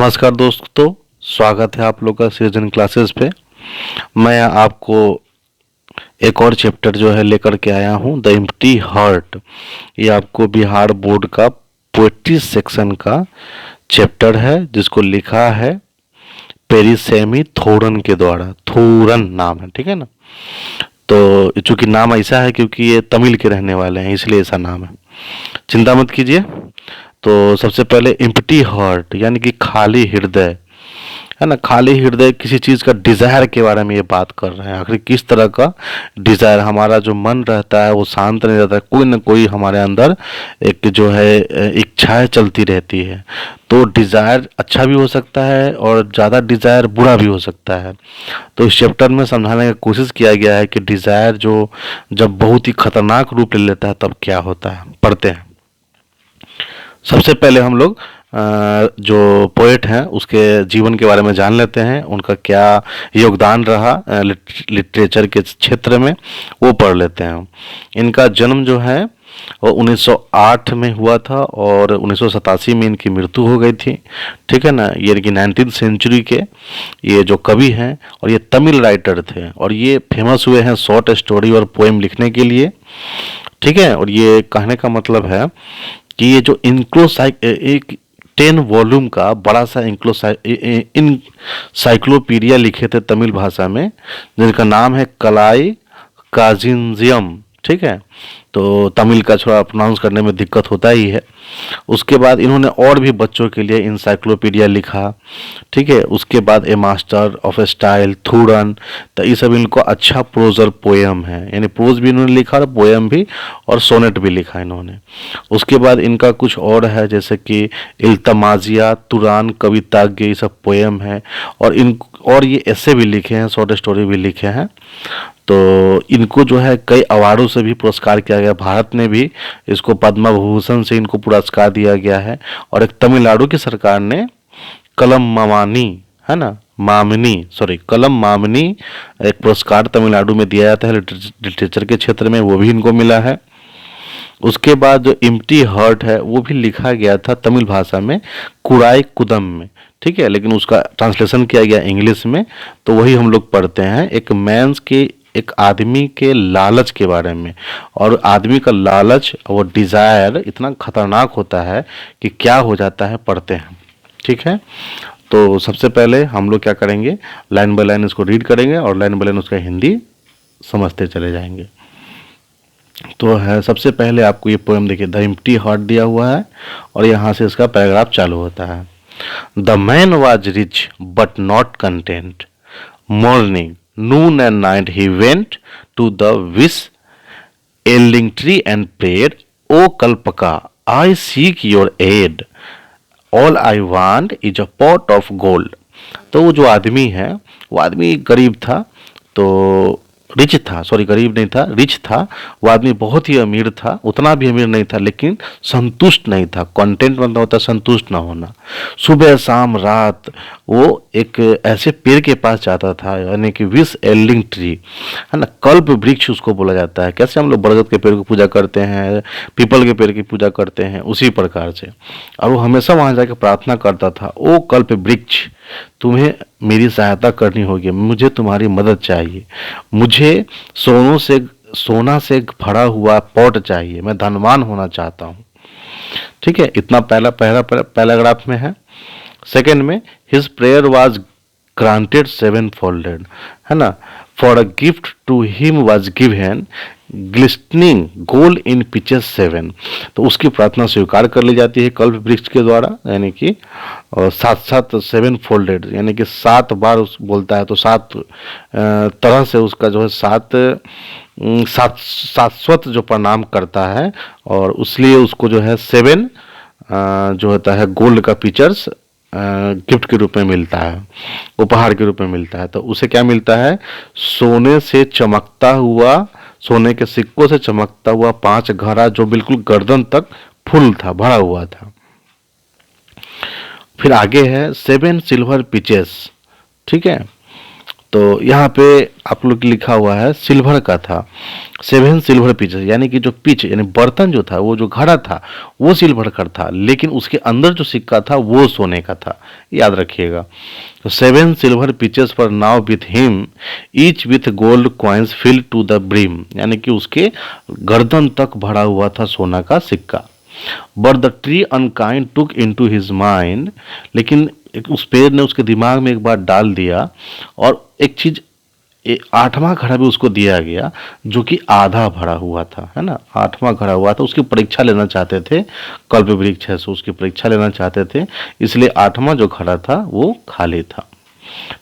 नमस्कार दोस्तों, स्वागत है आप लोग का सीजन क्लासेस पे। मैं आपको एक और चैप्टर जो है लेकर के आया हूँ, द एम्प्टी हार्ट। ये आपको बिहार बोर्ड का पोएट्री सेक्शन का चैप्टर है, जिसको लिखा है पेरिसेमी थोरन के द्वारा। थोरन नाम है, ठीक है ना। तो चूंकि नाम ऐसा है क्योंकि ये तमिल के रहने वाले हैं, इसलिए ऐसा नाम है। चिंता मत कीजिए। तो सबसे पहले एम्प्टी हार्ट यानी कि खाली हृदय, है ना। खाली हृदय किसी चीज़ का डिज़ायर के बारे में ये बात कर रहे हैं। आखिर किस तरह का डिज़ायर, हमारा जो मन रहता है वो शांत नहीं रहता है, कोई ना कोई हमारे अंदर एक जो है इच्छाएं चलती रहती है। तो डिज़ायर अच्छा भी हो सकता है और ज़्यादा डिज़ायर बुरा भी हो सकता है। तो इस चैप्टर में समझाने की कोशिश किया गया है कि डिज़ायर जो जब बहुत ही खतरनाक रूप ले लेता है तब क्या होता है। पढ़ते हैं। सबसे पहले हम लोग जो पोएट हैं उसके जीवन के बारे में जान लेते हैं, उनका क्या योगदान रहा लिटरेचर के क्षेत्र में, वो पढ़ लेते हैं। इनका जन्म जो है वो 1908 में हुआ था और 1987 में इनकी मृत्यु हो गई थी, ठीक है ना। ये कि 19th सेंचुरी के ये जो कवि हैं और ये तमिल राइटर थे और ये फेमस हुए हैं शॉर्ट स्टोरी और पोएम लिखने के लिए, ठीक है। और ये कहने का मतलब है कि ये जो एक 10 वॉल्यूम का बड़ा सा इनसाइक्लोपीडिया लिखे थे तमिल भाषा में, जिनका नाम है कलाई काजिंजियम, ठीक है। तो तमिल का थोड़ा प्रोनाउंस करने में दिक्कत होता ही है। उसके बाद इन्होंने और भी बच्चों के लिए इंसाइक्लोपीडिया लिखा, ठीक है। उसके बाद ए मास्टर ऑफ स्टाइल थूरन, तो ये सब इनको अच्छा प्रोजर पोएम है, यानी प्रोज भी इन्होंने लिखा और पोएम भी और सोनेट भी लिखा इन्होंने। उसके बाद इनका कुछ और है, जैसे कि इल्तमाजिया, तुरान, कविताग्य, ये सब पोएम है। और ये ऐसे भी लिखे हैं, शॉर्ट स्टोरी भी लिखे हैं। तो इनको जो है कई अवार्डों से भी पुरस्कार किया गया। भारत ने भी इसको पद्म भूषण से इनको पुरस्कार दिया गया है। और एक तमिलनाडु की सरकार ने कलम मामानी, है ना, कलम मामनी एक पुरस्कार तमिलनाडु में दिया जाता है लिटरेचर के क्षेत्र में, वो भी इनको मिला है। उसके बाद जो एम्प्टी हार्ट है वो भी लिखा गया था तमिल भाषा में, कुराई कुदम में, ठीक है। लेकिन उसका ट्रांसलेशन किया गया इंग्लिश में, तो वही हम लोग पढ़ते हैं। एक आदमी के लालच के बारे में, और आदमी का लालच और डिज़ायर इतना खतरनाक होता है कि क्या हो जाता है, पढ़ते हैं, ठीक है। तो सबसे पहले हम लोग क्या करेंगे, लाइन बाय लाइन इसको रीड करेंगे और लाइन बाय लाइन उसका हिंदी समझते चले जाएंगे। तो है सबसे पहले आपको ये पोएम देखिए, द एम्प्टी हार्ट दिया हुआ है और यहाँ से इसका पैराग्राफ चालू होता है। The man was rich but not content, morning noon and night he went to the wish ailing tree and prayed, O Kalpaka, I seek your aid. All I want is a pot of gold. तो वो जो आदमी है वो आदमी गरीब था, तो रिच था, सॉरी गरीब नहीं था, रिच था। वो आदमी बहुत ही अमीर था, उतना भी अमीर नहीं था लेकिन संतुष्ट नहीं था। कंटेंट मतलब होता है संतुष्ट ना होना। सुबह शाम रात वो एक ऐसे पेड़ के पास जाता था, यानी कि विश एल्डिंग ट्री, है ना, कल्प वृक्ष उसको बोला जाता है। कैसे हम लोग बरगद के पेड़ की पूजा करते हैं, पीपल के पेड़ की पूजा करते हैं, उसी प्रकार से। और वो हमेशा वहाँ जाकर प्रार्थना करता था, ओ कल्प वृक्ष, तुम्हें मेरी सहायता करनी होगी, मुझे तुम्हारी मदद चाहिए, मुझे सोना से भरा हुआ पॉट चाहिए, मैं धनवान होना चाहता हूँ, ठीक है। इतना पहला पहला पैराग्राफ में है। सेकंड में, his prayer was granted seven folded, है ना, for a gift to him was given glistening gold in pieces seven. तो उसकी प्रार्थना स्वीकार कर ली जाती है कल्प वृक्ष के द्वारा, यानी कि सात सात सेवन फोल्डेड, यानी कि 7 बार उस बोलता है, तो 7 तरह से उसका जो है शाश्वत जो प्रणाम करता है, और इसलिए उसको जो है 7 जो होता है गोल्ड का पिक्चर्स गिफ्ट के रूप में मिलता है, उपहार के रूप में मिलता है। तो उसे क्या मिलता है, सोने के सिक्कों से चमकता हुआ 5 घड़ा, जो बिल्कुल गर्दन तक फुल था, भरा हुआ था। फिर आगे है 7 सिल्वर पिचेस, ठीक है। तो यहाँ पे आप लोग लिखा हुआ है सिल्वर का था, 7 सिल्वर पीचेस, यानी कि जो पिच यानी बर्तन जो था, वो जो घड़ा था वो सिल्वर का था, लेकिन उसके अंदर जो सिक्का था वो सोने का था, याद रखिएगा। तो 7 सिल्वर पिचेस पर now with him each with gold coins fill to the brim, यानी कि उसके गर्दन तक भरा हुआ था सोना का सिक्का। But the tree unkind took in to his mind, लेकिन उस पेड़ ने उसके दिमाग में एक बार डाल दिया, और एक चीज 8वां घड़ा भी उसको दिया गया जो कि आधा भरा हुआ था, है ना, 8वां घड़ा हुआ था। उसकी परीक्षा लेना चाहते थे, कल्प वृक्ष है सो उसकी परीक्षा लेना चाहते थे, इसलिए 8वां जो घड़ा था वो खाली था।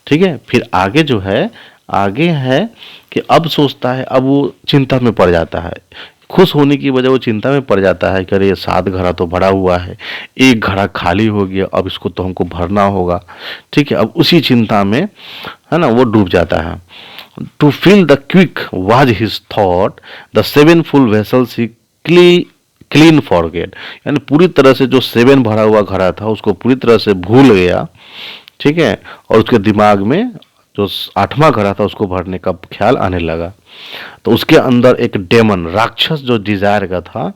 ठीक है, फिर आगे जो है, आगे है कि अब सोचता है, अब वो चिंता में पड़ जाता है, खुश होने की वजह वो चिंता में पड़ जाता है कि अरे ये 7 घड़ा तो भरा हुआ है, एक घड़ा खाली हो गया, अब इसको तो हमको भरना होगा। ठीक है, अब उसी चिंता में, है ना, वो डूब जाता है। To feel the quick was his thought the 7 full vessels he clean forget, यानी पूरी तरह से जो 7 भरा हुआ घड़ा था उसको पूरी तरह से भूल गया। ठीक है, और उसके दिमाग में जो 8वां घड़ा था उसको भरने का ख्याल आने लगा। तो उसके अंदर एक डेमन, राक्षस जो डिजायर का था,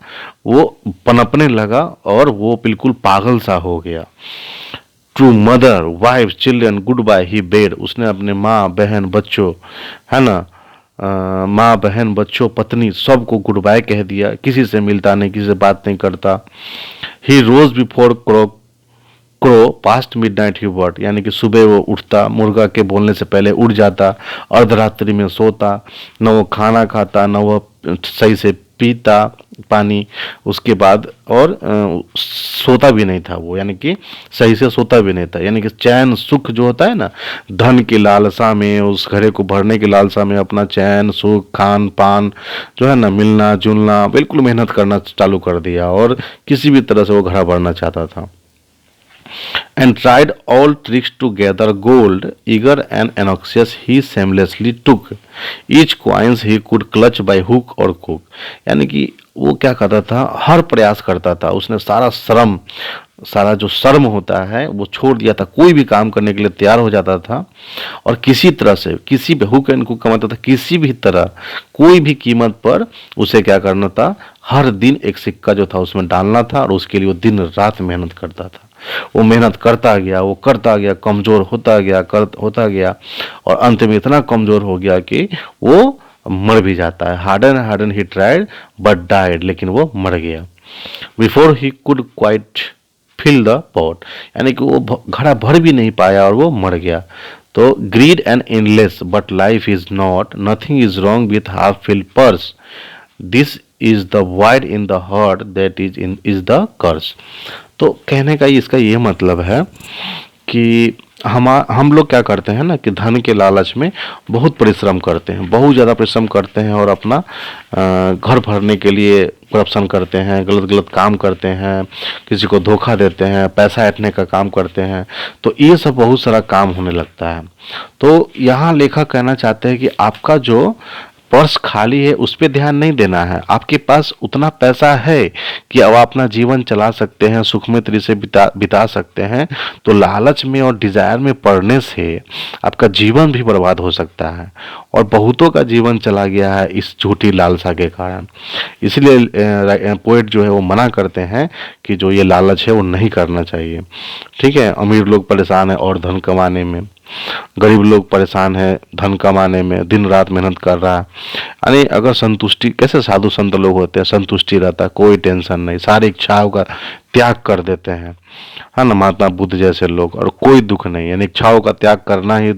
वो पनपने लगा और वो बिल्कुल पागल सा हो गया। To mother wife children good bye he bade, उसने अपने माँ बहन बच्चों, है ना, माँ बहन बच्चों पत्नी सबको गुड बाय कह दिया, किसी से मिलता नहीं, किसी से बात नहीं करता। ही रोज बिफोर क्रो पास्ट मिडनाइट ही वर्ड, यानी कि सुबह वो उठता, मुर्गा के बोलने से पहले उठ जाता, अर्धरात्रि में सोता, न वो खाना खाता, न वो सही से पीता पानी, उसके बाद और सोता भी नहीं था वो, यानी कि सही से सोता भी नहीं था, यानी कि चैन सुख जो होता है ना, धन की लालसा में, उस घड़े को भरने की लालसा में अपना चैन सुख खान पान जो है ना, मिलना जुलना, बिल्कुल मेहनत करना चालू कर दिया और किसी भी तरह से वो घड़ा भरना चाहता था। And tried all tricks to gather gold, eager and anxious he shamelessly took each coins he could clutch by hook or crook, यानी कि वो क्या करता था, हर प्रयास करता था, उसने सारा श्रम, सारा जो शर्म होता है वो छोड़ दिया था, कोई भी काम करने के लिए तैयार हो जाता था, और किसी तरह से, किसी भी हुक एंड कुक का मतलब था किसी भी तरह, कोई भी कीमत पर उसे क्या करना था, हर दिन एक सिक्का जो था उसमें डालना था, और उसके लिए वो दिन रात मेहनत करता था। वो मेहनत करता गया, वो करता गया, कमजोर होता गया, होता गया, और अंत में इतना कमजोर हो गया कि वो मर भी जाता है। Harden he tried but died, लेकिन वो मर गया। Before he could quite fill the pot, यानी कि वो घड़ा भर भी नहीं पाया और वो मर गया। तो greed and endless but life is not, nothing is wrong with half fill purse, this is the wide in the heart that is the curse. तो कहने का इसका ये मतलब है कि हम लोग क्या करते हैं ना, कि धन के लालच में बहुत परिश्रम करते हैं, बहुत ज़्यादा परिश्रम करते हैं, और अपना घर भरने के लिए करप्शन करते हैं, गलत गलत काम करते हैं, किसी को धोखा देते हैं, पैसा ऐंठने का काम करते हैं, तो ये सब बहुत सारा काम होने लगता है। तो यहाँ लेखक कहना चाहते हैं कि आपका जो पर्स खाली है उस पर ध्यान नहीं देना है, आपके पास उतना पैसा है कि अब आप अपना जीवन चला सकते हैं, सुखमय तरीके से बिता सकते हैं। तो लालच में और डिजायर में पड़ने से आपका जीवन भी बर्बाद हो सकता है, और बहुतों का जीवन चला गया है इस झूठी लालसा के कारण। इसलिए पोएट जो है वो मना करते हैं कि जो ये लालच है वो नहीं करना चाहिए। ठीक है, अमीर लोग परेशान है और धन कमाने में, गरीब लोग परेशान है धन कमाने में, दिन रात मेहनत कर रहा है, यानी अगर संतुष्टि, कैसे साधु संत लोग होते हैं, संतुष्टि रहता है, कोई टेंशन नहीं, सारी इच्छाओं का त्याग कर देते हैं, है ना, महात्मा बुद्ध जैसे लोग, और कोई दुख नहीं, यानी इच्छाओं का त्याग करना ही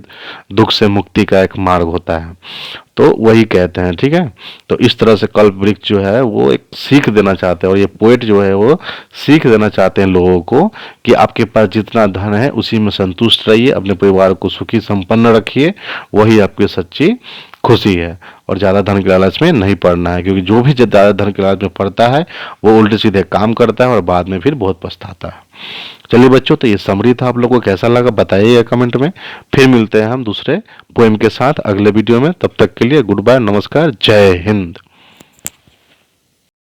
दुख से मुक्ति का एक मार्ग होता है। तो वही कहते हैं। ठीक है, तो इस तरह से कल्प वृक्ष जो है वो एक सीख देना चाहते हैं, और ये पोएट जो है वो सीख देना चाहते हैं लोगों को कि आपके पास जितना धन है उसी में संतुष्ट रहिए, अपने परिवार को सुखी संपन्न रखिए, वही आपकी सच्ची खुशी है, और ज़्यादा धन के लालच में नहीं पड़ना है, क्योंकि जो भी ज़्यादा धन के लालच में पड़ता है वो उल्टे सीधे काम करता है और बाद में फिर बहुत पछताता है। चलिए बच्चों, तो ये समरी था, आप लोगों को कैसा लगा बताइएगा कमेंट में। फिर मिलते हैं हम दूसरे पोएम के साथ अगले वीडियो में, तब तक के लिए गुड बाय, नमस्कार, जय हिंद।